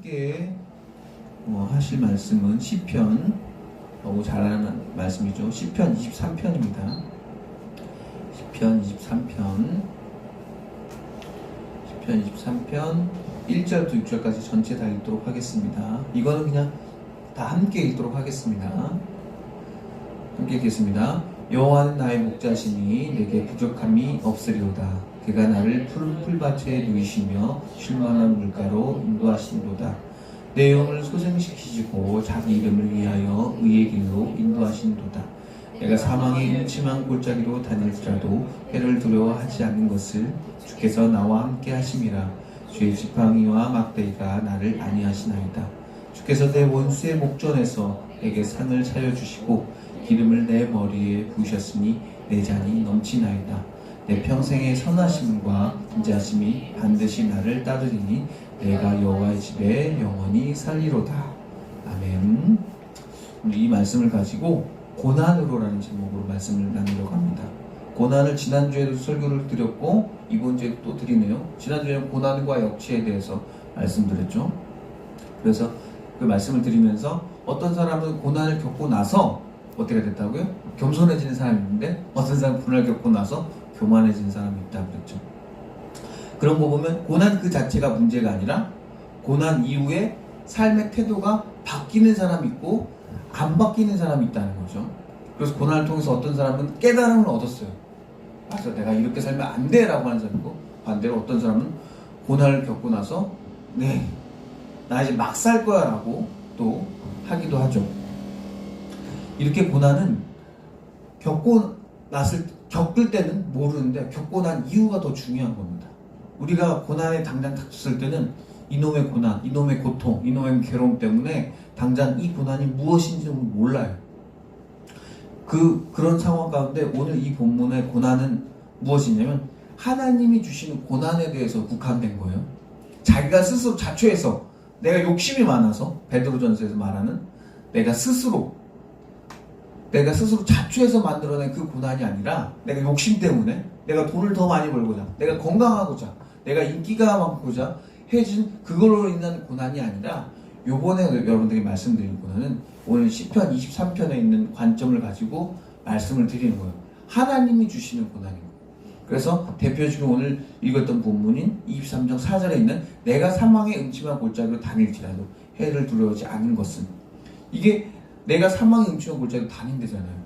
함께 하실 말씀은 시편, 너무 잘 아는 말씀이죠. 시편 23편입니다. 시편 23편 1절부터 6절까지 전체 다 읽도록 하겠습니다. 이거는 그냥 다 함께 읽도록 하겠습니다. 함께 읽겠습니다. 여호와는 나의 목자시니 내게 부족함이 없으리로다. 그가 나를 푸른 풀밭에 누이시며 쉴만한 물가로 인도하신도다. 내 영을 소생시키시고 자기 이름을 위하여 의의 길로 인도하신도다. 내가 사망의 음침한 골짜기로 다닐지라도 해를 두려워하지 않는 것을 주께서 나와 함께 하심이라. 주의 지팡이와 막대기가 나를 안위하시나이다. 주께서 내 원수의 목전에서 내게 상을 차려주시고 기름을 내 머리에 부으셨으니 내 잔이 넘치나이다. 내 평생의 선하심과 인자하심이 반드시 나를 따르리니 내가 여호와의 집에 영원히 살리로다. 아멘. 우리 이 말씀을 가지고 고난으로라는 제목으로 말씀을 나누려고 합니다. 고난을 지난주에도 설교를 드렸고 이번 주에 또 드리네요. 지난주에는 고난과 역치에 대해서 말씀드렸죠. 그래서 그 말씀을 드리면서 어떤 사람은 고난을 겪고 나서 어떻게 됐다고요? 겸손해지는 사람이 있는데 어떤 사람은 고난을 겪고 나서 교만해지는 사람이 있다고 그랬죠. 그런 거 보면 고난 그 자체가 문제가 아니라 고난 이후에 삶의 태도가 바뀌는 사람이 있고 안 바뀌는 사람이 있다는 거죠. 그래서 고난을 통해서 어떤 사람은 깨달음을 얻었어요. 맞아, 내가 이렇게 살면 안 돼 라고 하는 사람이고, 반대로 어떤 사람은 고난을 겪고 나서 나 이제 막 살 거야 라고 또 하기도 하죠. 이렇게 고난은 겪을 때는 모르는데 겪고 난 이후가 더 중요한 겁니다. 우리가 고난에 당장 닥쳤을 때는 이놈의 고난, 이놈의 고통, 이놈의 괴로움 때문에 당장 이 고난이 무엇인지 몰라요. 그런 상황 가운데 오늘 이 본문의 고난은 무엇이냐면 하나님이 주시는 고난에 대해서 국한된 거예요. 자기가 스스로 자초해서, 내가 욕심이 많아서, 베드로전서에서 말하는 내가 스스로 자초해서 만들어낸 그 고난이 아니라 내가 욕심 때문에, 내가 돈을 더 많이 벌고자, 내가 건강하고자, 내가 인기가 많고자 해준 그걸로 인한 고난이 아니라, 요번에 여러분들이 말씀드린 고난은 오늘 시편 23편에 있는 관점을 가지고 말씀을 드리는 거예요. 하나님이 주시는 고난인 거예요. 그래서 대표적으로 오늘 읽었던 본문인 23장 4절에 있는 내가 사망의 음침한 골짜기로 다닐지라도 해를 두려워하지 않는 것은, 이게 내가 사망의 음침한 골짜기로 다닌대잖아요.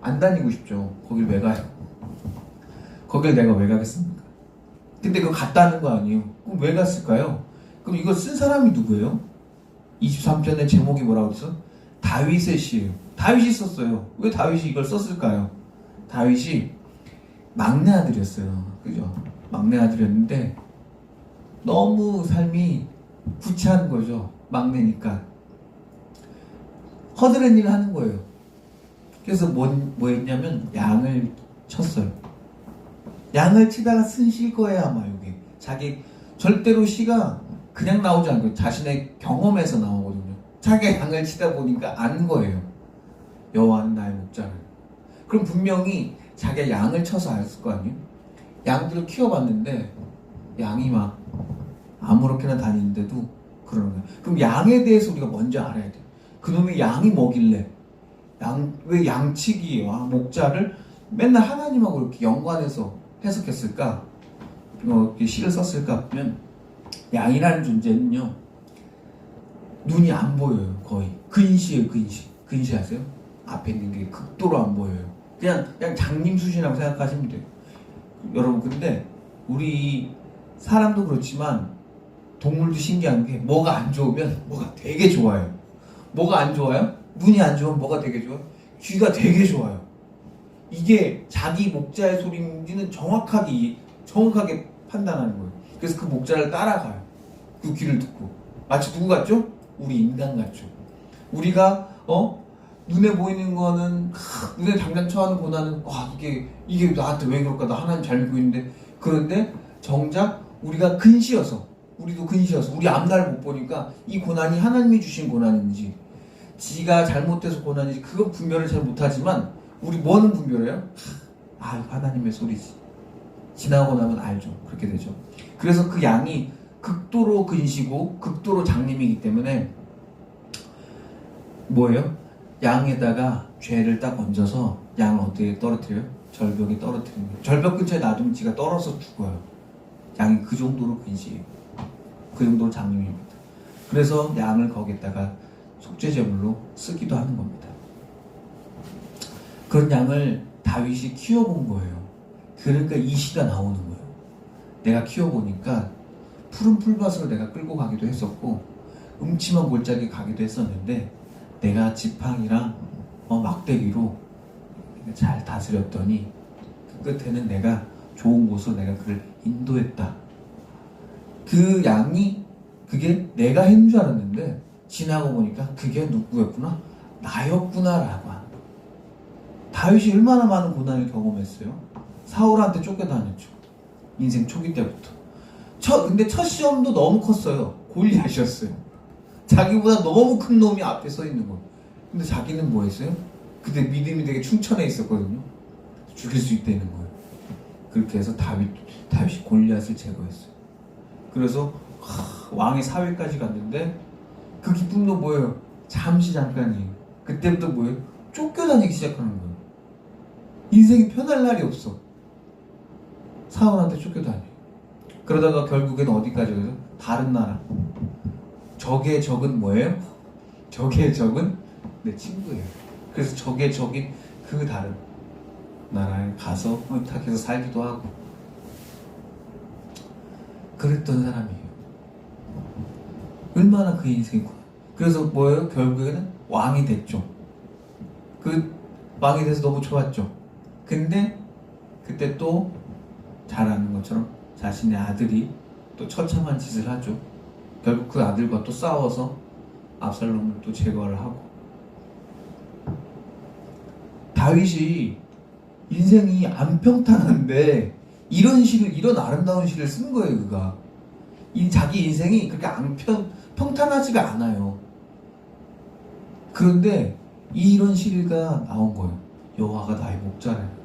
안 다니고 싶죠. 거길 왜 가요? 거길 내가 왜 가겠습니까? 근데 그거 갔다는 거 아니에요. 그럼 왜 갔을까요? 그럼 이거 쓴 사람이 누구예요? 23편의 제목이 뭐라고 그랬어? 다윗의 시예요. 다윗이 썼어요. 왜 다윗이 이걸 썼을까요? 다윗이 막내 아들이었어요. 그죠? 막내 아들이었는데 너무 삶이 구차한 거죠. 막내니까. 허드렛 일을 하는 거예요. 그래서 뭐 했냐면 양을 쳤어요. 양을 치다가 쓴 시일 거예요, 아마 이게. 자기 절대로 시가 그냥 나오지 않고 자신의 경험에서 나오거든요. 자기가 양을 치다 보니까 아는 거예요. 여호와는 나의 목자를. 그럼 분명히 자기가 양을 쳐서 알았을 거 아니에요? 양들을 키워봤는데 양이 막 아무렇게나 다니는데도 그러는 거예요. 그럼 양에 대해서 우리가 먼저 알아야 돼요. 그놈이 양이 뭐길래, 왜 양치기와 목자를 맨날 하나님하고 이렇게 연관해서 해석했을까? 이렇게 시를 썼을까 보면, 양이라는 존재는요, 눈이 안 보여요. 거의 근시예요. 근시 아세요? 앞에 있는 게 극도로 안 보여요. 그냥 장님수신이라고 생각하시면 돼요. 여러분, 근데 우리 사람도 그렇지만 동물도 신기한 게, 뭐가 안 좋으면 뭐가 되게 좋아요. 뭐가 안 좋아요? 눈이 안 좋으면 뭐가 되게 좋아요? 귀가 되게 좋아요. 이게 자기 목자의 소리인지는 정확하게 판단하는 거예요. 그래서 그 목자를 따라가요. 그 귀를 듣고. 마치 누구 같죠? 우리 인간 같죠. 우리가 눈에 보이는 거는 눈에 당장 처하는 고난은 이게 나한테 왜 그럴까? 나 하나님 잘 믿고 있는데. 그런데 정작 우리도 근시여서 우리 앞날 못 보니까 이 고난이 하나님이 주신 고난인지 지가 잘못해서 고난인지 그건 분별을 잘 못하지만, 우리 뭐는 분별해요? 이거 하나님의 소리지. 지나고 나면 알죠. 그렇게 되죠. 그래서 그 양이 극도로 근시고 극도로 장님이기 때문에 뭐예요? 양에다가 죄를 딱 얹어서 양을 어떻게 떨어뜨려요? 절벽에 떨어뜨리는 거예요. 절벽 근처에 놔두면 지가 떨어서 죽어요. 양이 그 정도로 근시해요. 그 정도로 장님입니다. 그래서 양을 거기에다가 속죄제물로 쓰기도 하는 겁니다. 그런 양을 다윗이 키워본 거예요. 그러니까 이 시가 나오는 거예요. 내가 키워보니까 푸른 풀밭으로 내가 끌고 가기도 했었고 음침한 골짜기 가기도 했었는데 내가 지팡이랑 막대기로 잘 다스렸더니 그 끝에는 내가 좋은 곳으로 내가 그를 인도했다. 그 양이 그게 내가 했는 줄 알았는데 지나고 보니까 그게 누구였구나? 나였구나라고 하는 거예요. 다윗이 얼마나 많은 고난을 경험했어요? 사울한테 쫓겨다녔죠. 인생 초기 때부터. 근데 첫 시험도 너무 컸어요. 골리앗이었어요. 자기보다 너무 큰 놈이 앞에 서 있는 거예요. 근데 자기는 뭐 했어요? 그때 믿음이 되게 충천해 있었거든요. 죽일 수 있다는 거예요. 그렇게 해서 다윗이 골리앗을 제거했어요. 그래서 왕의 사위까지 갔는데 그 기쁨도 뭐예요? 잠시 잠깐이에요. 그때부터 뭐예요? 쫓겨다니기 시작하는 거예요. 인생이 편할 날이 없어. 사울한테 쫓겨다녀요. 그러다가 결국엔 어디까지 가요? 다른 나라. 적의 적은 뭐예요? 적의 적은 내 친구예요. 그래서 적의 적인 그 다른 나라에 가서 탁해서 살기도 하고 그랬던 사람이에요. 얼마나 그 인생이구나. 그래서 뭐예요? 결국에는 왕이 됐죠. 그 왕이 돼서 너무 좋았죠. 근데 그때 또 잘 아는 것처럼 자신의 아들이 또 처참한 짓을 하죠. 결국 그 아들과 또 싸워서 압살롬을 또 제거를 하고. 다윗이 인생이 안 평탄한데 이런 아름다운 시를 쓴 거예요. 그가 자기 인생이 그렇게 평탄하지가 않아요. 그런데 이런 시가 나온 거예요. 여호와가 나의 목자라는 거예요.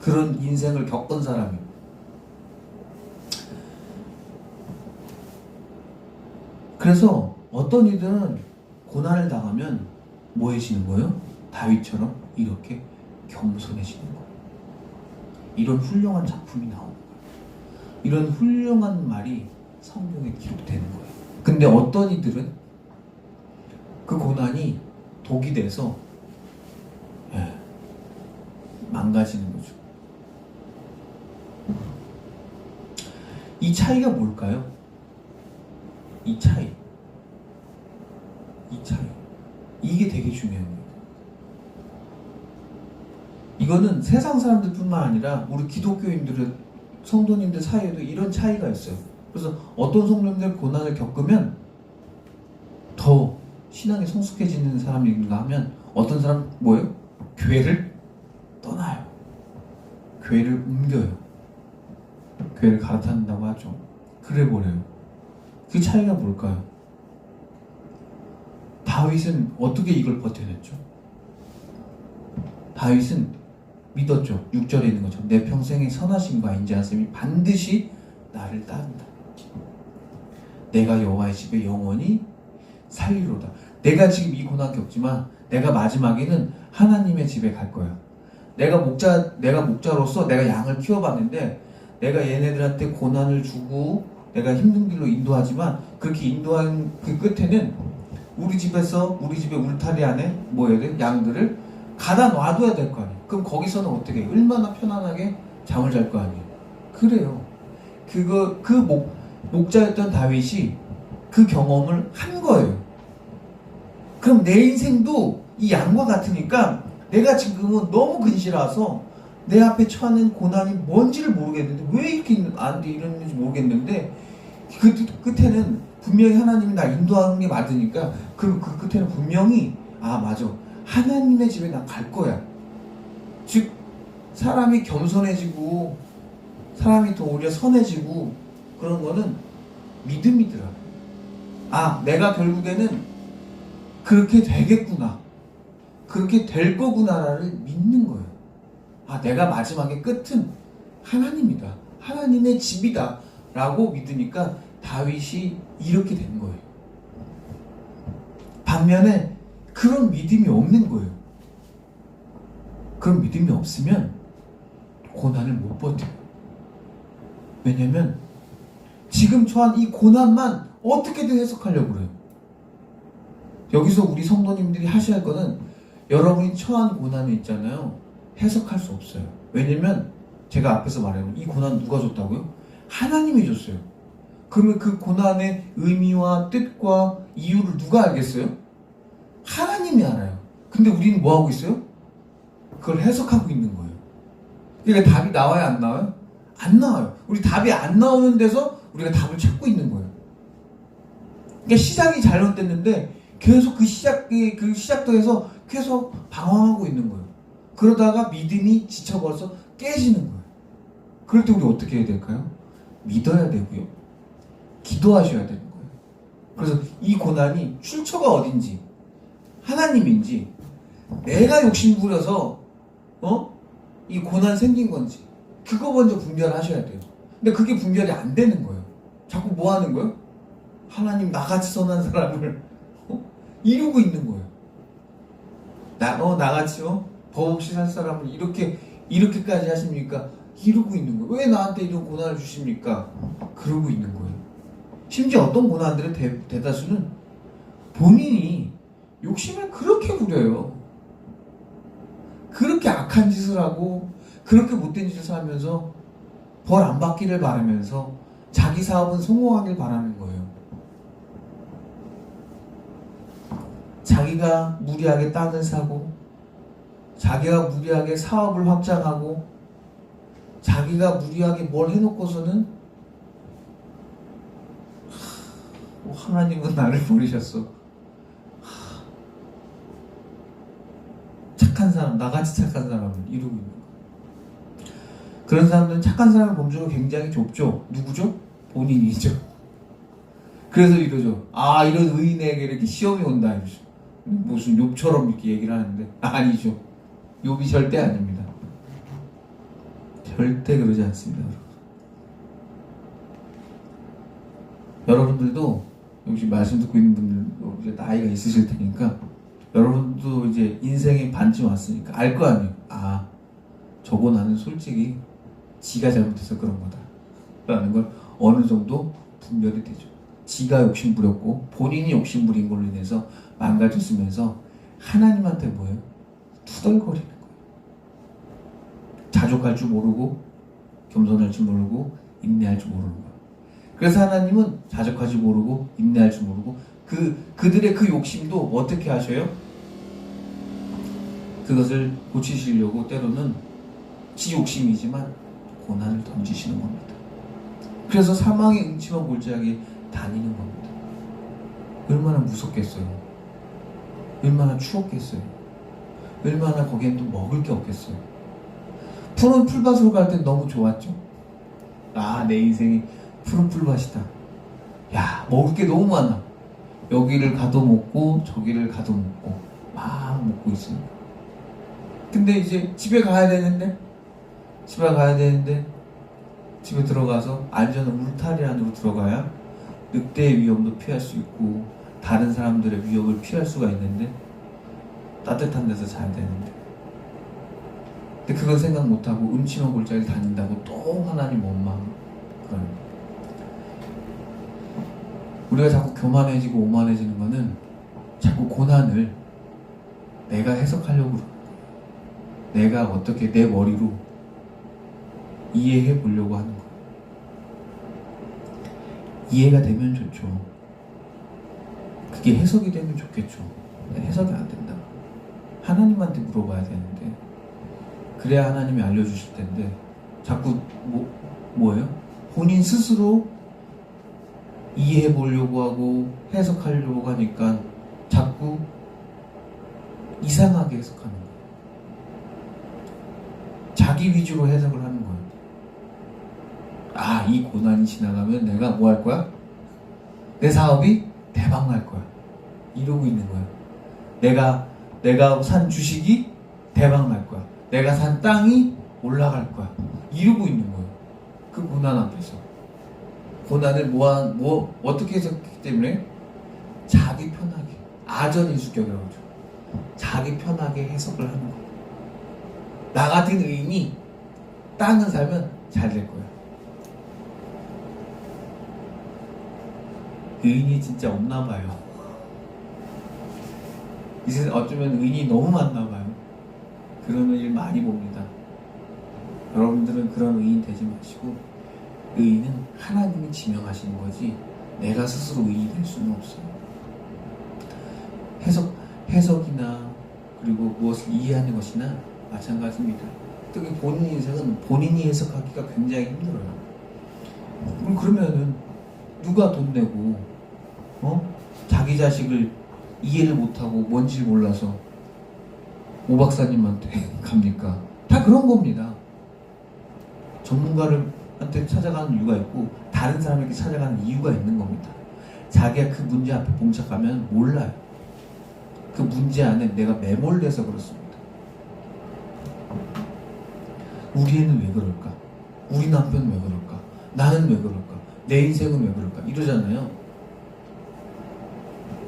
그런 인생을 겪은 사람이에요. 그래서 어떤 이들은 고난을 당하면 뭐 해지는 거예요? 다윗처럼 이렇게 겸손해지는 거예요. 이런 훌륭한 작품이 나오는 거예요. 이런 훌륭한 말이 성경에 기록되는 거예요. 근데 어떤 이들은 그 고난이 독이 돼서 망가지는 거죠. 이 차이가 뭘까요? 이 차이. 이게 되게 중요한 거예요. 이거는 세상 사람들 뿐만 아니라 우리 기독교인들, 성도님들 사이에도 이런 차이가 있어요. 그래서 어떤 성도님들 고난을 겪으면 더 신앙이 성숙해지는 사람인가 하면 어떤 사람은 뭐예요? 교회를 떠나요. 교회를 옮겨요. 교회를 갈아탄다고 하죠. 그래 버려요. 그 차이가 뭘까요? 다윗은 어떻게 이걸 버텨냈죠? 다윗은 믿었죠. 6절에 있는 것처럼 내 평생의 선하심과 인자하심이 반드시 나를 따른다. 내가 여호와의 집에 영원히 살리로다. 내가 지금 이 고난 겪지만 내가 마지막에는 하나님의 집에 갈 거야. 내가 목자로서 내가 양을 키워봤는데 내가 얘네들한테 고난을 주고 내가 힘든 길로 인도하지만 그렇게 인도한 그 끝에는 우리 집에 울타리 안에 뭐 해야 돼? 양들을 가다 놔둬야 될 거 아니에요. 그럼 거기서는 어떻게 얼마나 편안하게 잠을 잘 거 아니에요. 그래요. 목자였던 다윗이 그 경험을 한 거예요. 그럼 내 인생도 이 양과 같으니까 내가 지금은 너무 근시라서 내 앞에 처하는 고난이 뭔지를 모르겠는데 왜 이렇게 나한테 이러는지 모르겠는데 그 끝에는 분명히 하나님이 나 인도하는 게 맞으니까 그 끝에는 분명히 맞아. 하나님의 집에 난 갈 거야. 즉 사람이 겸손해지고 사람이 더 오히려 선해지고 그런 거는 믿음이더라. 내가 결국에는 그렇게 되겠구나. 그렇게 될 거구나를 믿는 거예요. 내가 마지막에 끝은 하나님이다. 하나님의 집이다. 라고 믿으니까 다윗이 이렇게 된 거예요. 반면에 그런 믿음이 없는 거예요. 그런 믿음이 없으면 고난을 못 버텨요. 왜냐면 지금 처한 이 고난만 어떻게든 해석하려고 그래요. 여기서 우리 성도님들이 하셔야 할 거는 여러분이 처한 고난이 있잖아요. 해석할 수 없어요. 왜냐면 제가 앞에서 말해요. 이 고난 누가 줬다고요? 하나님이 줬어요. 그러면 그 고난의 의미와 뜻과 이유를 누가 알겠어요? 하나님이 알아요. 근데 우리는 뭐 하고 있어요? 그걸 해석하고 있는 거예요. 그러니까 답이 나와요, 안 나와요? 안 나와요. 우리 답이 안 나오는 데서 우리가 답을 찾고 있는 거예요. 그러니까 시작이 잘못됐는데 계속 그 시작도에서 계속 방황하고 있는 거예요. 그러다가 믿음이 지쳐버려서 깨지는 거예요. 그럴 때 우리 어떻게 해야 될까요? 믿어야 되고요. 기도하셔야 되는 거예요. 그래서 이 고난이 출처가 어딘지, 하나님인지, 내가 욕심부려서 이 고난 생긴 건지, 그거 먼저 분별하셔야 돼요. 근데 그게 분별이 안 되는 거예요. 자꾸 뭐 하는 거예요? 하나님 나같이 선한 사람을 이루고 있는 거예요. 나같이 법 없이 살 사람을 이렇게까지 하십니까? 이루고 있는 거예요. 왜 나한테 이런 고난을 주십니까? 그러고 있는 거예요. 심지어 어떤 고난들의 대다수는 본인이 욕심을 그렇게 부려요. 그렇게 악한 짓을 하고 그렇게 못된 짓을 하면서 벌 안 받기를 바라면서 자기 사업은 성공하길 바라는 거예요. 자기가 무리하게 땅을 사고 자기가 무리하게 사업을 확장하고 자기가 무리하게 뭘 해놓고서는 하나님은 나를 버리셨어. 착한 사람, 나같이 착한 사람을 이루고 있는 거예요. 그런 사람들은 착한 사람의 범주가 굉장히 좁죠. 누구죠? 본인이죠. 그래서 이러죠. 이런 의인에게 이렇게 시험이 온다 이러죠. 무슨 욥처럼 이렇게 얘기를 하는데 아니죠. 욥이 절대 아닙니다. 절대 그러지 않습니다. 여러분들도 혹시 말씀 듣고 있는 분들도 이제 나이가 있으실 테니까 여러분도 이제 인생의 반쯤 왔으니까 알 거 아니에요. 저거 나는 솔직히 지가 잘못해서 그런 거다 라는 걸 어느 정도 분별이 되죠. 지가 욕심 부렸고 본인이 욕심 부린 걸로 인해서 망가졌으면서 하나님한테 뭐예요? 투덜거리는 거예요. 자족할 줄 모르고 겸손할 줄 모르고 인내할 줄 모르는 거예요. 그래서 하나님은 자족하지 모르고 인내할 줄 모르고 그들의 그 욕심도 어떻게 하셔요? 그것을 고치시려고 때로는 지 욕심이지만 고난을 던지시는 겁니다. 그래서 사망의 응치와 골짜기에 다니는 겁니다. 얼마나 무섭겠어요. 얼마나 추웠겠어요. 얼마나 거기엔 또 먹을 게 없겠어요. 푸른 풀밭으로 갈 땐 너무 좋았죠. 내 인생이 푸른 풀밭이다. 먹을 게 너무 많아. 여기를 가도 먹고 저기를 가도 먹고 막 먹고 있습니다. 근데 이제 집에 가야 되는데 집에 들어가서 안전한 울타리 안으로 들어가야 늑대의 위험도 피할 수 있고 다른 사람들의 위협을 피할 수가 있는데 따뜻한 데서 자야 되는데 근데 그건 생각 못하고 음침한 골짜기를 다닌다고 또 하나님 원망 그런 우리가 자꾸 교만해지고 오만해지는 거는 자꾸 고난을 내가 해석하려고 그러는 거예요. 내가 어떻게 내 머리로 이해해 보려고 하는 거예요. 이해가 되면 좋죠. 그게 해석이 되면 좋겠죠. 해석이 안 된다. 하나님한테 물어봐야 되는데 그래야 하나님이 알려주실 텐데 자꾸 뭐예요? 본인 스스로 이해해 보려고 하고 해석하려고 하니까 자꾸 이상하게 해석하는 거예요. 자기 위주로 해석을 하는 거예요. 이 고난이 지나가면 내가 뭐 할 거야? 내 사업이 대박 날 거야. 이러고 있는 거예요. 내가 산 주식이 대박 날 거야. 내가 산 땅이 올라갈 거야. 이러고 있는 거예요. 그 고난 앞에서. 고난을 어떻게 해석했기 때문에 자기 편하게, 아전인수격이라고 하죠. 자기 편하게 해석을 하는 거예요. 나 같은 의인이 땅을 살면 잘 될 거야. 의인이 진짜 없나 봐요. 이제 어쩌면 의인이 너무 많나 봐요. 그런 일 많이 봅니다. 여러분들은 그런 의인 되지 마시고, 의인은 하나님이 지명하시는 거지 내가 스스로 의인이 될 수는 없어요. 해석이나 그리고 무엇을 이해하는 것이나 마찬가지입니다. 특히 본인 인생은 본인이 해석하기가 굉장히 힘들어요. 그러면은 누가 돈 내고 자기 자식을 이해를 못하고 뭔지를 몰라서 오 박사님한테 갑니까? 다 그런 겁니다. 전문가한테 찾아가는 이유가 있고 다른 사람에게 찾아가는 이유가 있는 겁니다. 자기가 그 문제 앞에 봉착하면 몰라요. 그 문제 안에 내가 매몰돼서 그렇습니다. 우리 애는 왜 그럴까? 우리 남편은 왜 그럴까? 나는 왜 그럴까? 내 인생은 왜 그럴까? 이러잖아요.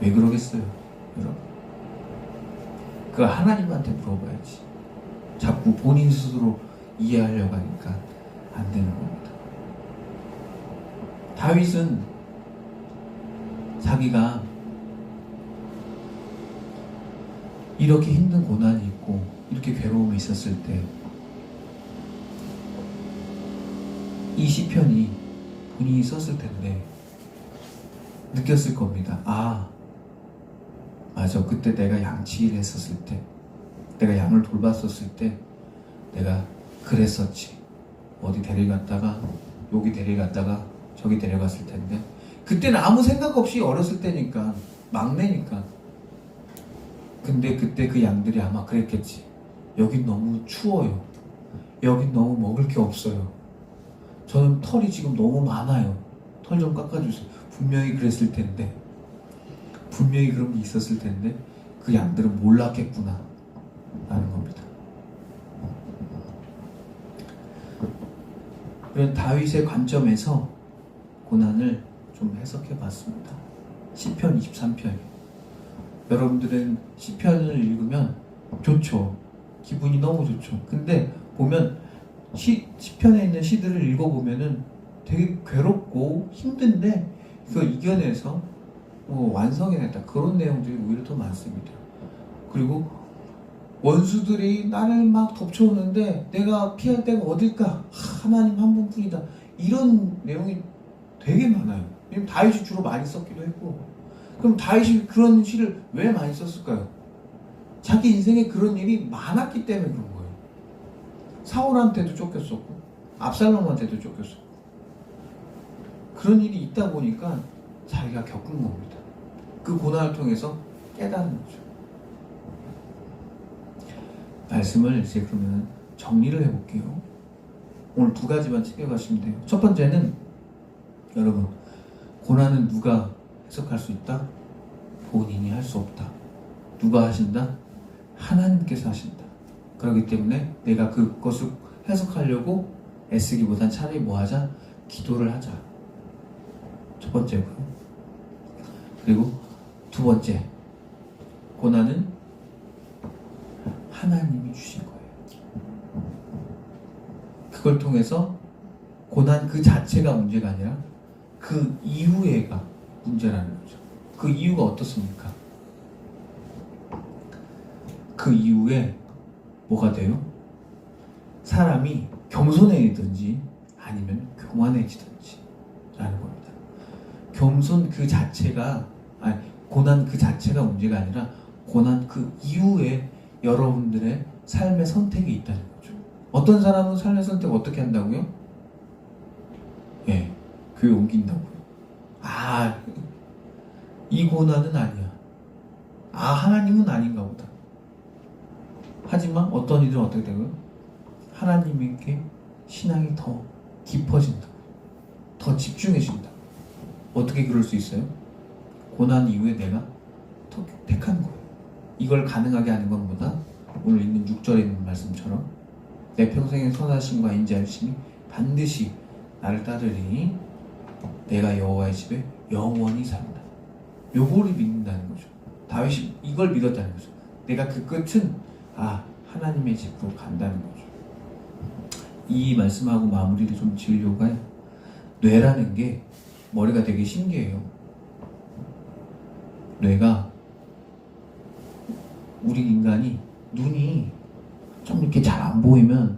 왜 그러겠어요, 여러분? 그거 하나님한테 물어봐야지. 자꾸 본인 스스로 이해하려고 하니까 안 되는 겁니다. 다윗은 자기가 이렇게 힘든 고난이 있고 이렇게 괴로움이 있었을 때 이 시편이 본인이 썼을 텐데 느꼈을 겁니다. 아, 맞아. 그때 내가 양치기를 했었을 때, 내가 양을 돌봤었을 때 내가 그랬었지. 어디 데려갔다가 여기 데려갔다가 저기 데려갔을 텐데 그때는 아무 생각 없이 어렸을 때니까, 막내니까. 근데 그때 그 양들이 아마 그랬겠지. 여긴 너무 추워요. 여긴 너무 먹을 게 없어요. 저는 털이 지금 너무 많아요. 털 좀 깎아주세요. 분명히 그랬을 텐데, 분명히 그런 게 있었을 텐데 그 양들은 몰랐겠구나 라는 겁니다. 이런 다윗의 관점에서 고난을 좀 해석해 봤습니다. 시편 23편. 여러분들은 시편을 읽으면 좋죠. 기분이 너무 좋죠. 근데 보면 시편에 있는 시들을 읽어보면은 되게 괴롭고 힘든데 그걸 이겨내서 완성해냈다. 그런 내용들이 오히려 더 많습니다. 그리고 원수들이 나를 막 덮쳐오는데 내가 피할 데가 어딜까? 하나님 한 분뿐이다. 이런 내용이 되게 많아요. 왜냐면 다윗이 주로 많이 썼기도 했고. 그럼 다윗이 그런 시를 왜 많이 썼을까요? 자기 인생에 그런 일이 많았기 때문에 그런 거예요. 사울한테도 쫓겼었고 압살롬한테도 쫓겼었고 그런 일이 있다 보니까 자기가 겪은 겁니다. 그 고난을 통해서 깨닫는 거죠. 말씀을 이제 그러면 정리를 해볼게요. 오늘 두 가지만 챙겨가시면 돼요. 첫 번째는 여러분, 고난은 누가 해석할 수 있다? 본인이 할 수 없다. 누가 하신다? 하나님께서 하신다. 그렇기 때문에 내가 그것을 해석하려고 애쓰기보단 차라리 뭐 하자? 기도를 하자. 첫 번째고요. 그리고 두 번째, 고난은 하나님이 주신 거예요. 그걸 통해서 고난 그 자체가 문제가 아니라 그 이후에가 문제라는 거죠. 그 이유가 어떻습니까? 그 이후에 뭐가 돼요? 사람이 겸손해지든지 아니면 교만해지든지 라는 겁니다. 겸손 그 자체가, 고난 그 자체가 문제가 아니라 고난 그 이후에 여러분들의 삶의 선택이 있다는 거죠. 어떤 사람은 삶의 선택 어떻게 한다고요? 교회 옮긴다고요. 이 고난은 아니야. 하나님은 아닌가 보다. 하지만 어떤 이들은 어떻게 되고요? 하나님께 신앙이 더 깊어진다. 더 집중해진다. 어떻게 그럴 수 있어요? 고난 이후에 내가 더 택한 거예요. 이걸 가능하게 하는 건 뭐다? 오늘 있는 6절에 있는 말씀처럼 내 평생의 선하심과 인자하심이 반드시 나를 따르리니 내가 여호와의 집에 영원히 산다. 요거를 믿는다는 거죠. 다윗이 이걸 믿었다는 거죠. 내가 그 끝은 하나님의 집으로 간다는 거죠. 이 말씀하고 마무리를 좀 지으려고 해요. 뇌라는 게 머리가 되게 신기해요. 뇌가 우리 인간이 눈이 좀 이렇게 잘 안 보이면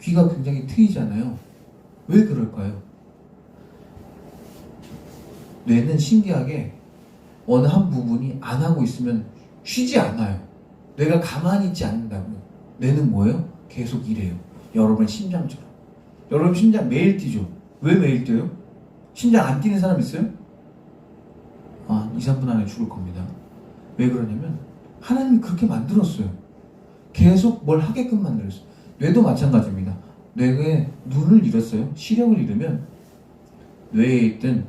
귀가 굉장히 트이잖아요. 왜 그럴까요? 뇌는 신기하게 어느 한 부분이 안 하고 있으면 쉬지 않아요. 뇌가 가만히 있지 않는다고요. 뇌는 뭐예요? 계속 일해요. 여러분 심장처럼. 여러분 심장 매일 뛰죠. 왜 매일 뛰어요? 심장 안 뛰는 사람 있어요? 2, 3분 안에 죽을 겁니다. 왜 그러냐면 하나님이 그렇게 만들었어요. 계속 뭘 하게끔 만들었어요. 뇌도 마찬가지입니다. 뇌에 눈을 잃었어요. 시력을 잃으면 뇌에 있던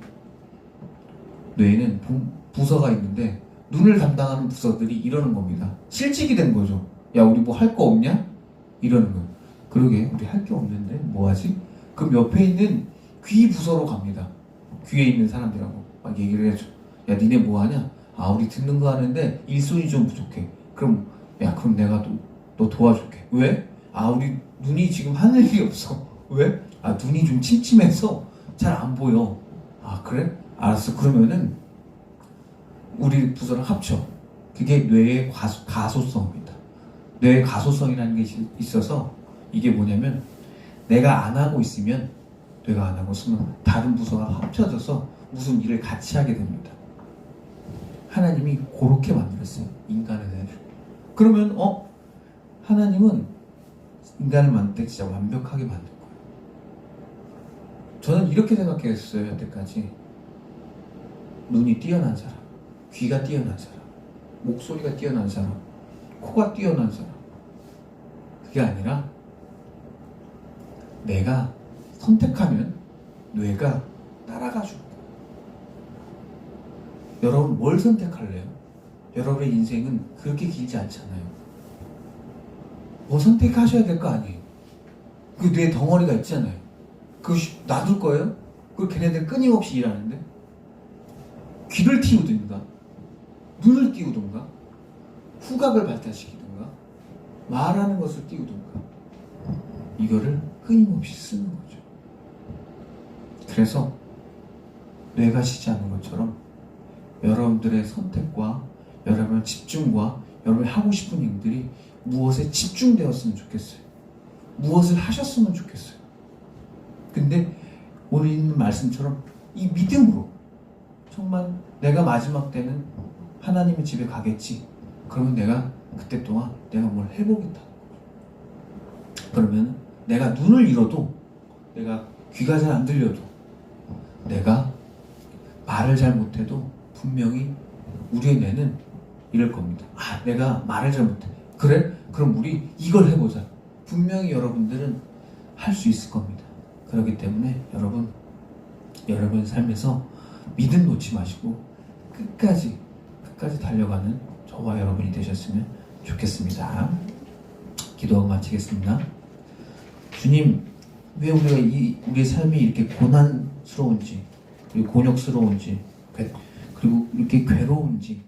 뇌에는 부서가 있는데 눈을 담당하는 부서들이 이러는 겁니다. 실직이 된 거죠. 야, 우리 뭐 할 거 없냐? 이러는 거예요. 그러게 우리 할 게 없는데 뭐 하지? 그럼 옆에 있는 귀 부서로 갑니다. 귀에 있는 사람들하고 막 얘기를 해줘. 야, 니네 뭐 하냐? 우리 듣는 거 하는데 일손이 좀 부족해. 그럼 내가 너 도와줄게. 왜? 우리 눈이 지금 하는 일이 없어. 왜? 눈이 좀 침침해서 잘 안 보여. 그래? 알았어. 그러면은 우리 부서를 합쳐. 그게 뇌의 가소성입니다. 뇌의 가소성이라는 게 있어서 이게 뭐냐면 내가 안 하고 있으면 뇌가 안 하고 있으면 다른 부서가 합쳐져서 무슨 일을 같이 하게 됩니다. 하나님이 그렇게 만들었어요. 인간에 대해서. 그러면 하나님은 인간을 만들 때 진짜 완벽하게 만든 거예요. 저는 이렇게 생각했어요. 여태까지. 눈이 뛰어난 사람, 귀가 뛰어난 사람, 목소리가 뛰어난 사람, 코가 뛰어난 사람, 그게 아니라 내가 선택하면 뇌가 따라가지고. 여러분 뭘 선택할래요? 여러분의 인생은 그렇게 길지 않잖아요. 뭐 선택하셔야 될 거 아니에요. 그 뇌 덩어리가 있잖아요. 그거 놔둘 거예요? 그 걔네들 끊임없이 일하는데 귀를 틔우든가 눈을 띄우든가 후각을 발달시키든가 말하는 것을 띄우든가 이거를 끊임없이 쓰는 거죠. 그래서 뇌가 쉬지 않는 것처럼 여러분들의 선택과 여러분의 집중과 여러분이 하고 싶은 일들이 무엇에 집중되었으면 좋겠어요. 무엇을 하셨으면 좋겠어요. 근데 오늘 있는 말씀처럼 이 믿음으로 정말 내가 마지막 때는 하나님의 집에 가겠지. 그러면 내가 그때 동안 내가 뭘 해보겠다. 그러면 내가 눈을 잃어도 내가 귀가 잘 안 들려도 내가 말을 잘 못해도 분명히 우리의 뇌는 이럴 겁니다. 내가 말을 잘 못해. 그래? 그럼 우리 이걸 해보자. 분명히 여러분들은 할 수 있을 겁니다. 그렇기 때문에 여러분 삶에서 믿음 놓지 마시고 끝까지 달려가는 저와 여러분이 되셨으면 좋겠습니다. 기도하고 마치겠습니다. 주님, 왜 우리가 우리의 삶이 이렇게 고난스러운지, 그리고 곤욕스러운지, 그리고 이렇게 괴로운지